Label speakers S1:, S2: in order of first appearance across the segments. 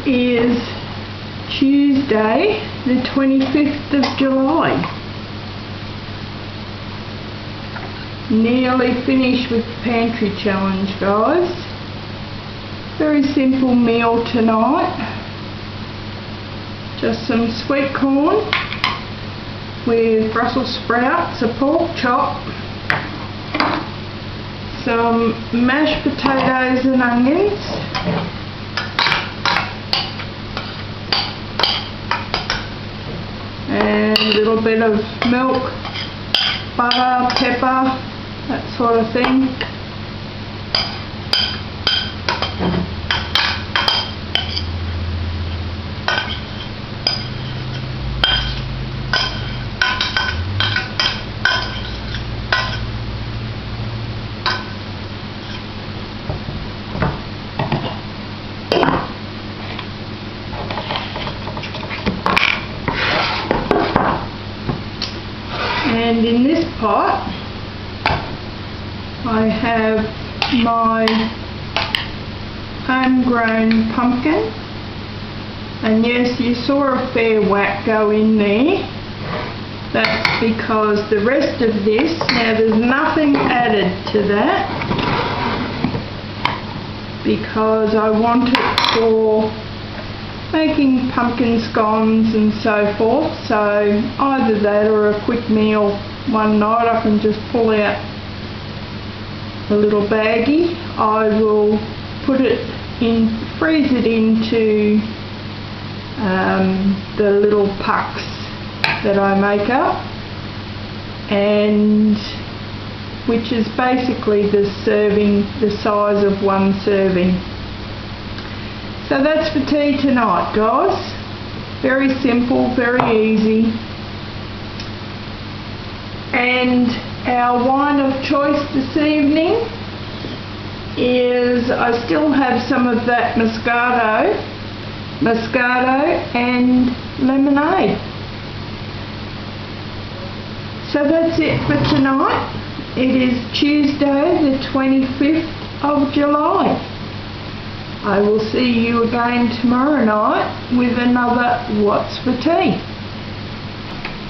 S1: is Tuesday, the 25th of July. Nearly finished with the pantry challenge, guys. Very simple meal tonight. Just some sweet corn with Brussels sprouts, a pork chop, some mashed potatoes and onions, and a little bit of milk, butter, pepper, that sort of thing. And in this pot I have my homegrown pumpkin, and yes, you saw a fair whack go in there. That's because the rest of this, now there's nothing added to that because I want it for making pumpkin scones and so forth, so either that or a quick meal one night. I can just pull out a little baggie. I will put it in, freeze it into the little pucks that I make up, and which is basically the size of one serving. So that's for tea tonight, guys. Very simple, very easy. And our wine of choice this evening is, I still have some of that Moscato and lemonade. So that's it for tonight. It is Tuesday the 25th of July. I will see you again tomorrow night with another What's for Tea.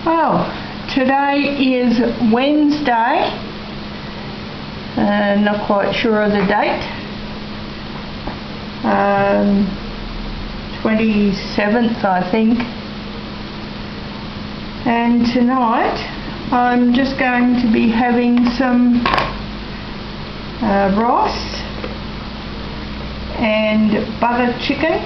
S1: Well, today is Wednesday, not quite sure of the date, 27th I think, and tonight I'm just going to be having some rice and butter chicken,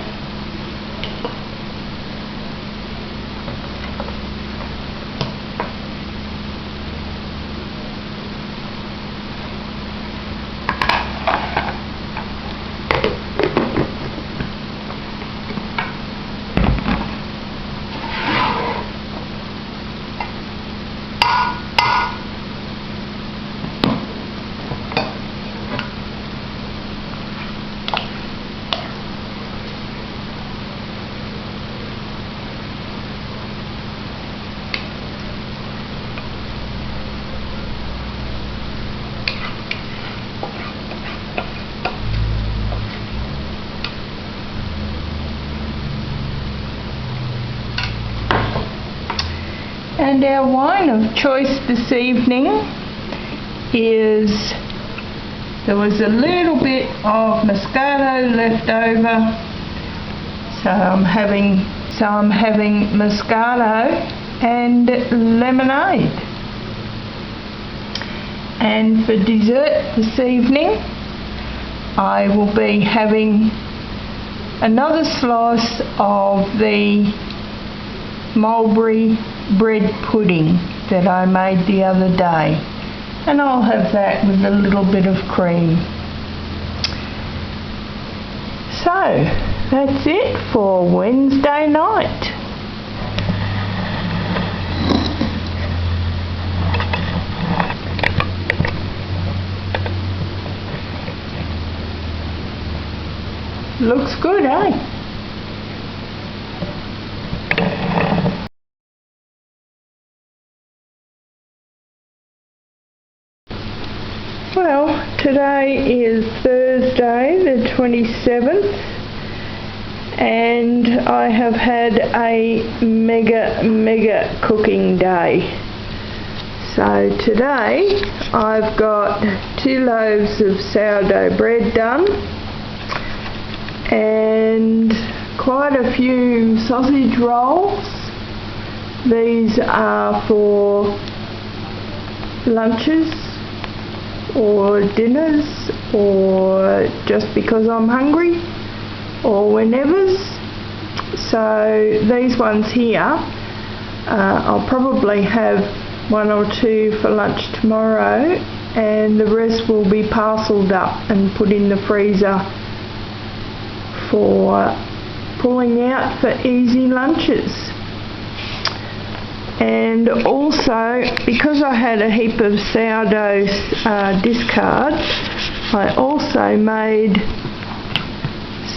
S1: and our wine of choice this evening is, there was a little bit of Moscato left over, so I'm having Moscato and lemonade. And for dessert this evening I will be having another slice of the mulberry bread pudding that I made the other day, and I'll have that with a little bit of cream. So that's it for Wednesday night. Looks good, eh? Well, today is Thursday the 27th, and I have had a mega cooking day. So today I've got 2 loaves of sourdough bread done and quite a few sausage rolls. These are for lunches or dinners or just because I'm hungry or whenever's. So these ones here, I'll probably have 1 or 2 for lunch tomorrow, and the rest will be parcelled up and put in the freezer for pulling out for easy lunches. And also, because I had a heap of sourdough discards, I also made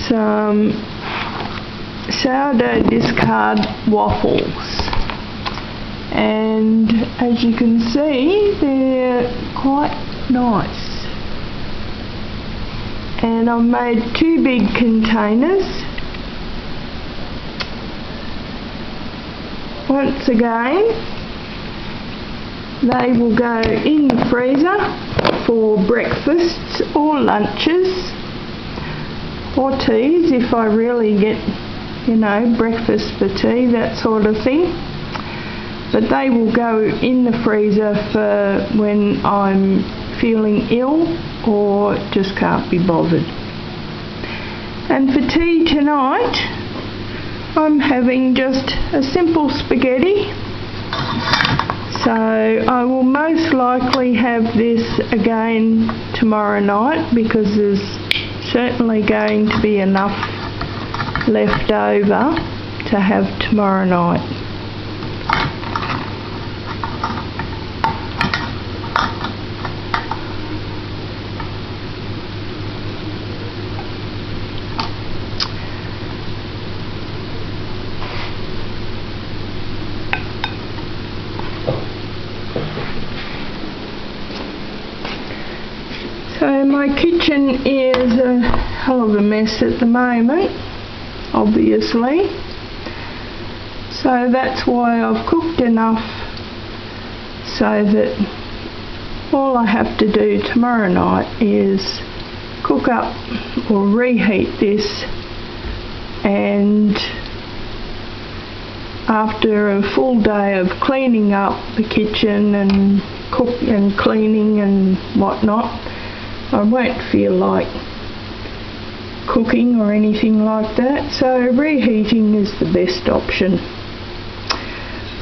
S1: some sourdough discard waffles. And as you can see, they're quite nice. And I've made 2 big containers. Once again, they will go in the freezer for breakfasts or lunches or teas if I really get, breakfast for tea, that sort of thing. But they will go in the freezer for when I'm feeling ill or just can't be bothered. And for tea tonight, I'm having just a simple spaghetti. So I will most likely have this again tomorrow night because there's certainly going to be enough left over to have tomorrow night. So my kitchen is a hell of a mess at the moment, obviously. So that's why I've cooked enough so that all I have to do tomorrow night is cook up or reheat this, and after a full day of cleaning up the kitchen and cleaning and whatnot, I won't feel like cooking or anything like that, so reheating is the best option.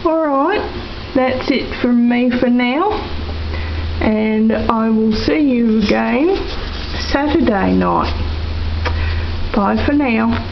S1: Alright, that's it from me for now, and I will see you again Saturday night. Bye for now.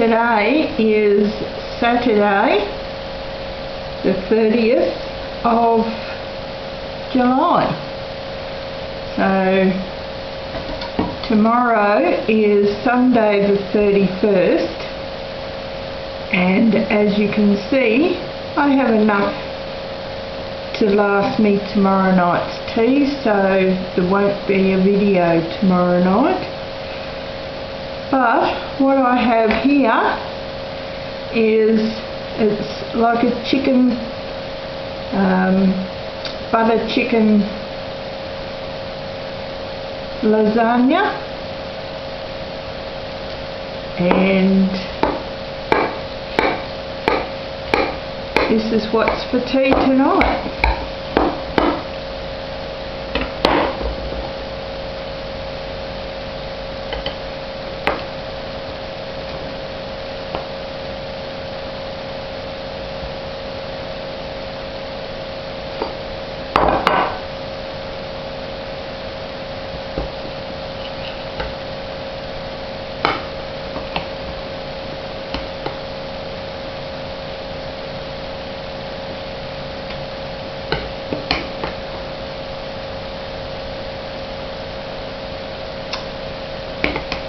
S1: today is Saturday, the 30th of July. So tomorrow is Sunday the 31st, and as you can see, I have enough to last me tomorrow night's tea, so there won't be a video tomorrow night. But what I have here is, it's like a chicken, butter chicken lasagna, and this is what's for tea tonight.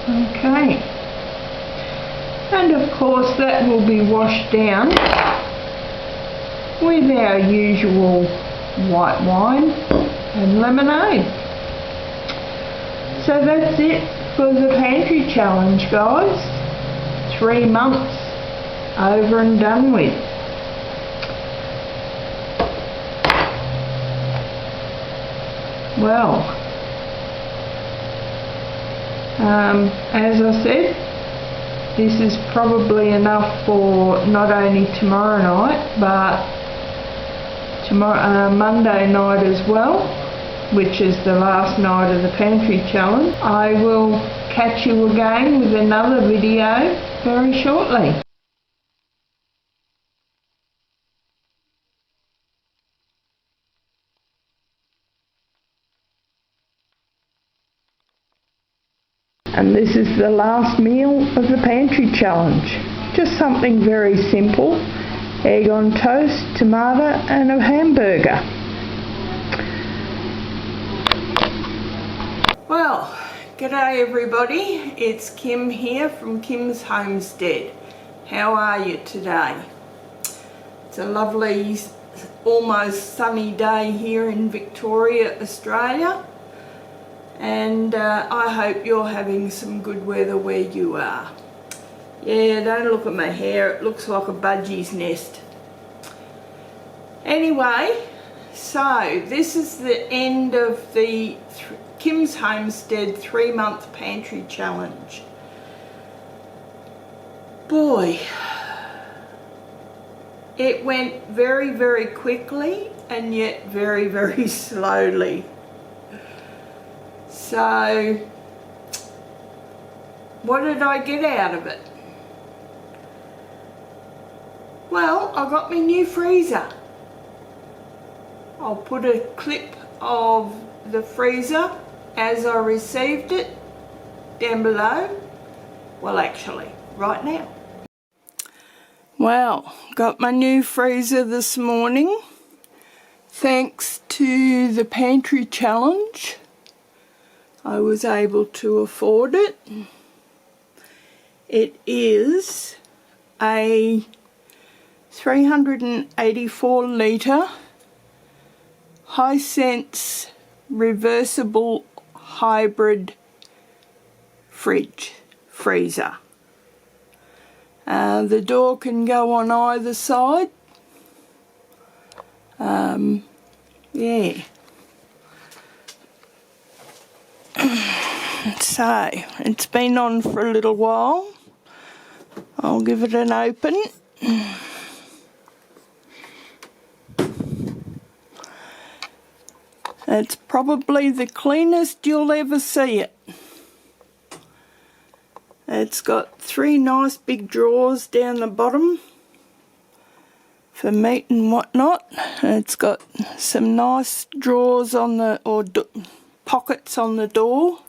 S1: Okay, and of course that will be washed down with our usual white wine and lemonade. So that's it for the pantry challenge, guys. 3 months over and done with. Well, as I said, this is probably enough for not only tomorrow night, but Monday night as well, which is the last night of the pantry challenge. I will catch you again with another video very shortly. And this is the last meal of the pantry challenge. Just something very simple. Egg on toast, tomato and a hamburger. Well, g'day everybody. It's Kim here from Kyms Homestead. How are you today? It's a lovely, almost sunny day here in Victoria, Australia. And I hope you're having some good weather where you are. Yeah, don't look at my hair, it looks like a budgie's nest. Anyway, so this is the end of the Kyms Homestead 3-month pantry challenge. Boy, it went very, very quickly and yet very, very slowly. So, what did I get out of it? Well, I got my new freezer. I'll put a clip of the freezer as I received it down below. Well, actually, right now. Well, got my new freezer this morning. Thanks to the pantry challenge, I was able to afford it. It is a 384 litre Hisense reversible hybrid freezer. The door can go on either side. Yeah. So, it's been on for a little while. I'll give it an open. It's probably the cleanest you'll ever see it. It's got 3 nice big drawers down the bottom for meat and whatnot. It's got some nice drawers on the, or pockets on the door.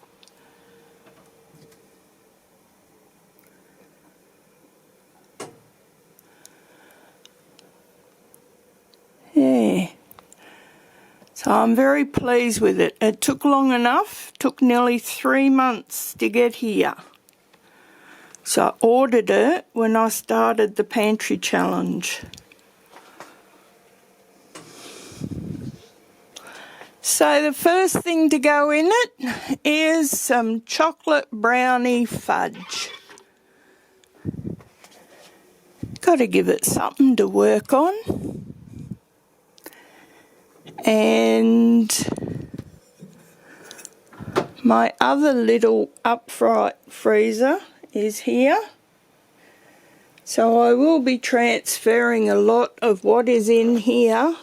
S1: So I'm very pleased with it. It took long enough, took nearly 3 months to get here. So I ordered it when I started the Pantry challenge. So the first thing to go in it is some chocolate brownie fudge. Got to give it something to work on. And my other little upright freezer is here. So I will be transferring a lot of what is in here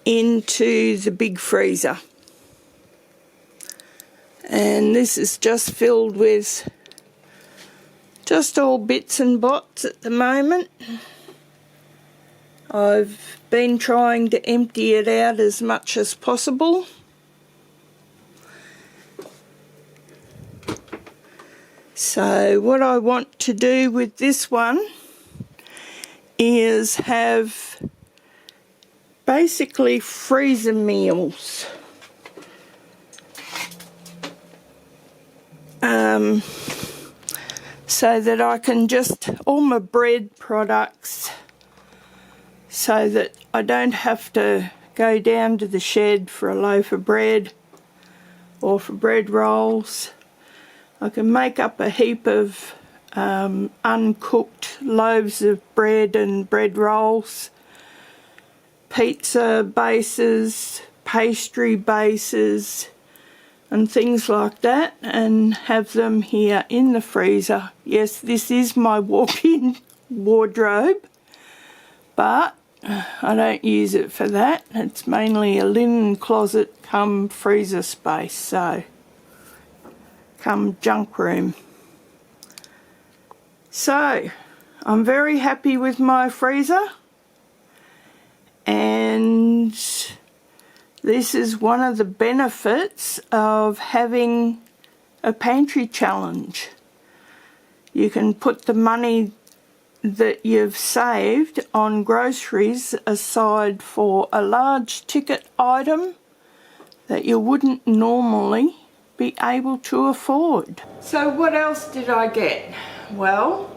S1: into the big freezer. And this is just filled with just all bits and bots at the moment. I've been trying to empty it out as much as possible. So what I want to do with this one is have basically freezer meals. So that I can just, all my bread products, so that I don't have to go down to the shed for a loaf of bread or for bread rolls. I can make up a heap of uncooked loaves of bread and bread rolls, pizza bases, pastry bases, and things like that, and have them here in the freezer. Yes, this is my walk-in wardrobe, but I don't use it for that. It's mainly a linen closet come freezer space, so come junk room. So I'm very happy with my freezer, and this is one of the benefits of having a pantry challenge. You can put the money that you've saved on groceries aside for a large ticket item that you wouldn't normally be able to afford. So what else did I get? Well,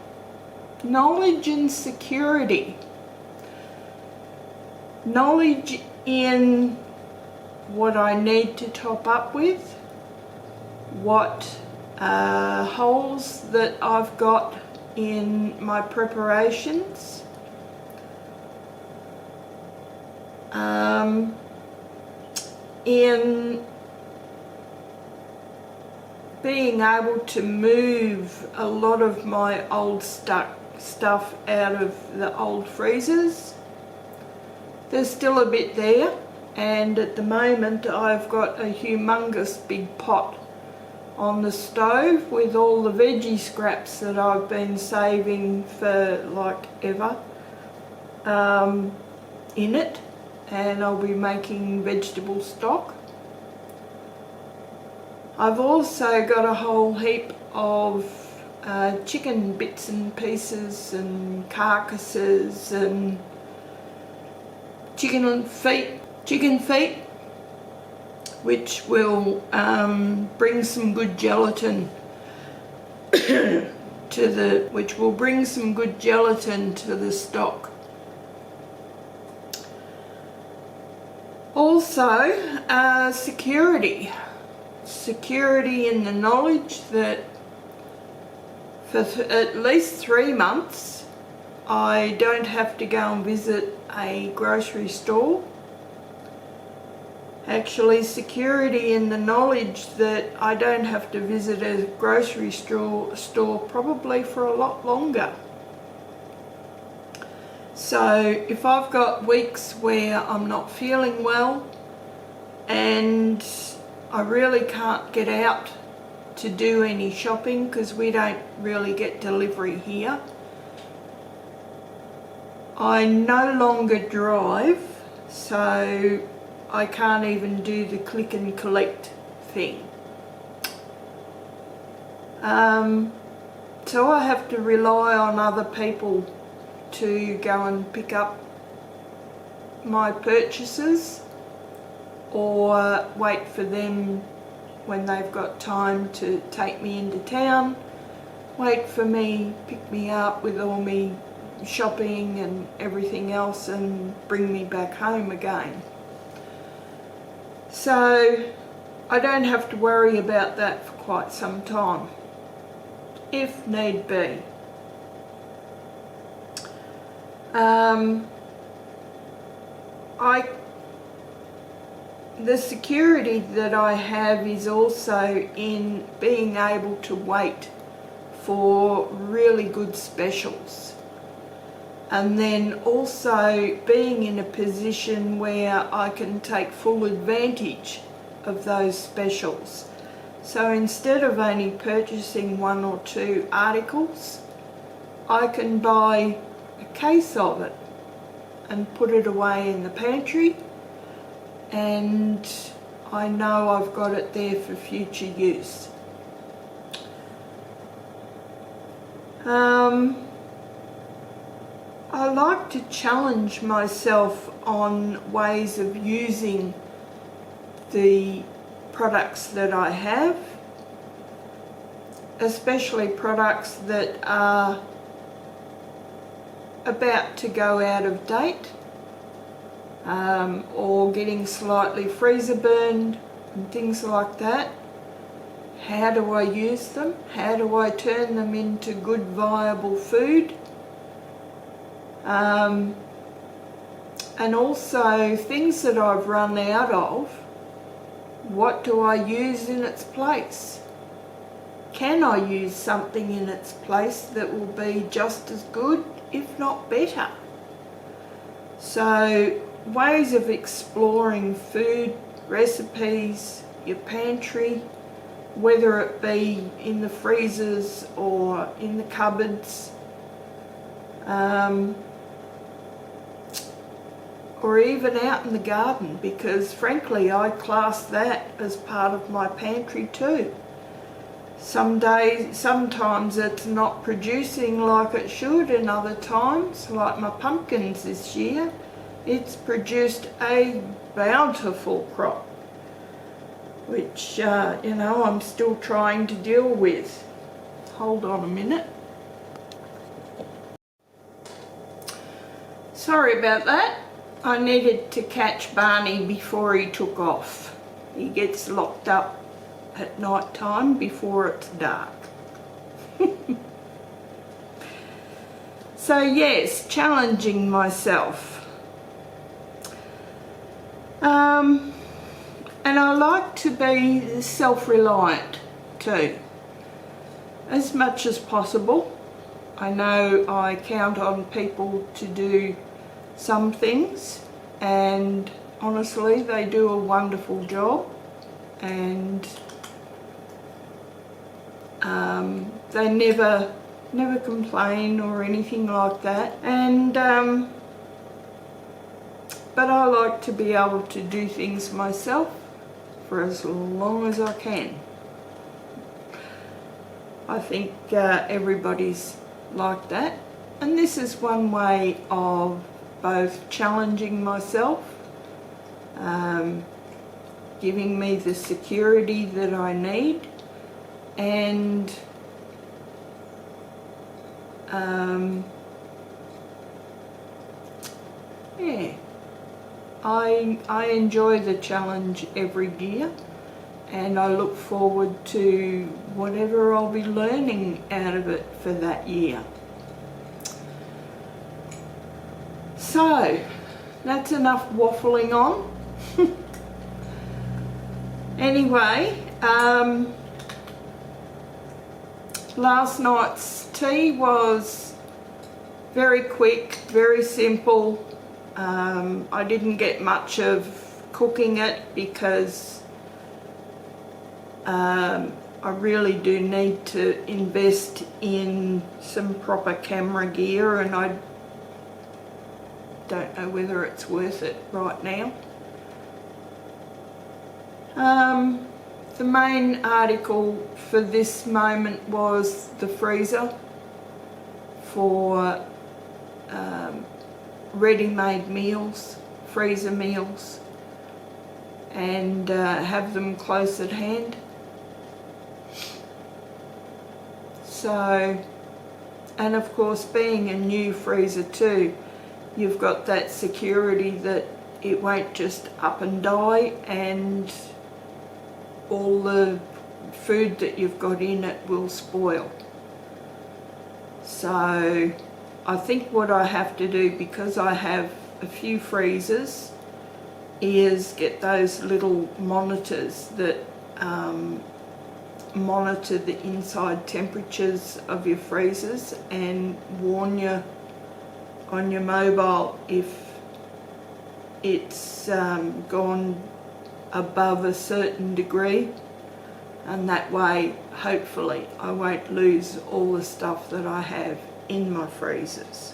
S1: knowledge and security. Knowledge in what I need to top up with, what holes that I've got in my preparations, in being able to move a lot of my old stuff out of the old freezers. There's still a bit there, and at the moment I've got a humongous big pot on the stove with all the veggie scraps that I've been saving for like ever in it, and I'll be making vegetable stock. I've also got a whole heap of chicken bits and pieces and carcasses and chicken feet, which will bring some good gelatin to the stock. Also, security in the knowledge that for at least 3 months I don't have to go and visit a grocery store. Actually, security in the knowledge that I don't have to visit a grocery store probably for a lot longer. So if I've got weeks where I'm not feeling well and I really can't get out to do any shopping because we don't really get delivery here, I no longer drive, so I can't even do the click and collect thing. So I have to rely on other people to go and pick up my purchases, or wait for them when they've got time to take me into town, wait for me, pick me up with all me shopping and everything else and bring me back home again. So I don't have to worry about that for quite some time, if need be. The security that I have is also in being able to wait for really good specials, and then also being in a position where I can take full advantage of those specials. So instead of only purchasing 1 or 2 articles, I can buy a case of it and put it away in the pantry, and I know I've got it there for future use. I like to challenge myself on ways of using the products that I have, especially products that are about to go out of date, or getting slightly freezer burned and things like that. How do I use them? How do I turn them into good viable food? And also things that I've run out of, what do I use in its place? Can I use something in its place that will be just as good, if not better? So ways of exploring food, recipes, your pantry, whether it be in the freezers or in the cupboards, or even out in the garden, because frankly I class that as part of my pantry too. Sometimes it's not producing like it should, and other times, like my pumpkins this year, it's produced a bountiful crop, which you know, I'm still trying to deal with. Hold on a minute. Sorry about that. I needed to catch Barney before he took off. He gets locked up at night time before it's dark. So yes, challenging myself. And I like to be self-reliant too, as much as possible. I know I count on people to do some things, and honestly they do a wonderful job, and they never complain or anything like that. And but I like to be able to do things myself for as long as I can. I think everybody's like that, and this is one way of both challenging myself, giving me the security that I need, and yeah, I enjoy the challenge every year, and I look forward to whatever I'll be learning out of it for that year. So that's enough waffling on. Anyway, last night's tea was very quick, very simple. I didn't get much of cooking it because I really do need to invest in some proper camera gear, and I don't know whether it's worth it right now. The main article for this moment was the freezer for ready-made meals, freezer meals. and have them close at hand. So, and of course, being a new freezer too, you've got that security that it won't just up and die, and all the food that you've got in it will spoil. So I think what I have to do, because I have a few freezers, is get those little monitors that monitor the inside temperatures of your freezers and warn you on your mobile if it's gone above a certain degree, and that way hopefully I won't lose all the stuff that I have in my freezers,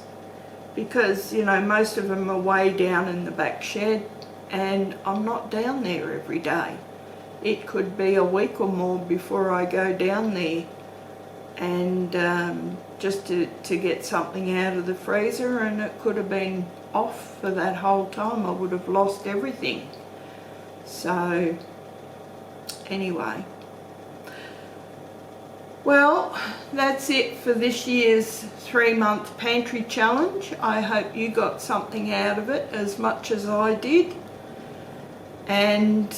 S1: because you know, most of them are way down in the back shed and I'm not down there every day. It could be a week or more before I go down there and just to get something out of the freezer, and it could have been off for that whole time. I would have lost everything. So anyway, well, that's it for this year's 3-month pantry challenge. I hope you got something out of it as much as I did. And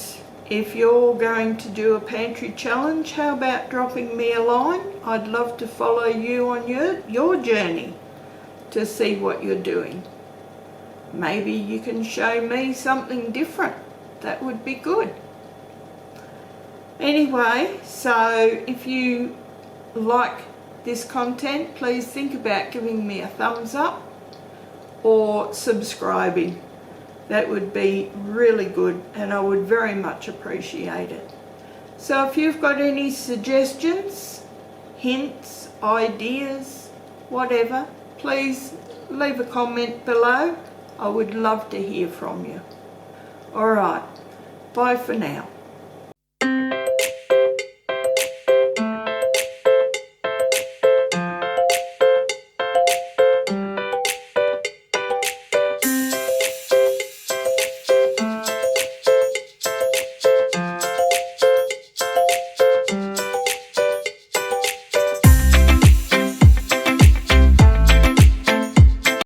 S1: if you're going to do a pantry challenge, how about dropping me a line? I'd love to follow you on your journey to see what you're doing. Maybe you can show me something different. That would be good. Anyway, so if you like this content, please think about giving me a thumbs up or subscribing. That would be really good and I would very much appreciate it. So if you've got any suggestions, hints, ideas, whatever, please leave a comment below. I would love to hear from you. Alright, bye for now.